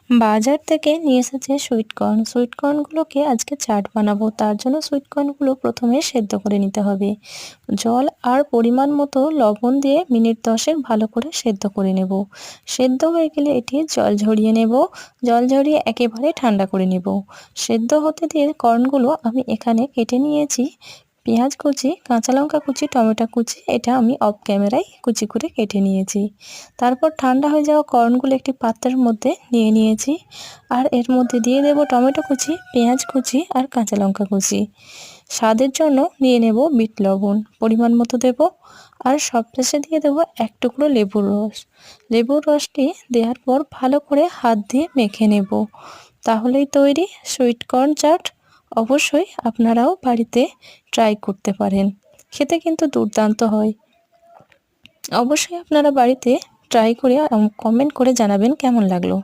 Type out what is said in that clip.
বাজার থেকে নিয়ে এসেছে সুইট কর্নগুলোকে আজকে চাট বানাবো। তার জন্য সুইট কর্নগুলো প্রথমে সেদ্ধ করে নিতে হবে। জল আর পরিমাণ মতো লবণ দিয়ে মিনিট 10 ভালো করে সেদ্ধ করে নেব। সেদ্ধ হয়ে গেলে এটি জল ঝরিয়ে নেব। জল ঝরিয়ে একেবারে ঠান্ডা করে নেব। সেদ্ধ হতে দিয়ে কর্নগুলো আমি এখানে কেটে নিয়েছি। পেঁয়াজ কুচি, কাঁচা লঙ্কা কুচি, টমেটো কুচি, এটা আমি অফ ক্যামেরায় কুচি করে কেটে নিয়েছি। তারপর ঠান্ডা হয়ে যাওয়া কর্নগুলো একটি পাত্রের মধ্যে নিয়ে নিয়েছি। আর এর মধ্যে দিয়ে দেব টমেটো কুচি, পেঁয়াজ কুচি আর কাঁচা লঙ্কা কুচি। স্বাদের জন্য নিয়ে নেব বিট লবণ, পরিমাণ মতো দেব। আর সবশেষে দিয়ে দেব এক টুকরো লেবুর রস। লেবুর রসটি দেওয়ার পর ভালো করে হাত দিয়ে মেখে নেব। তাহলেই তৈরি সুইট কর্ন চাট। অবশ্যই আপনারাও বাড়িতে ট্রাই করতে পারেন, খেতে কিন্তু দুর্দান্ত হয়। অবশ্যই আপনারা বাড়িতে ট্রাই করে কমেন্ট করে জানাবেন কেমন লাগলো।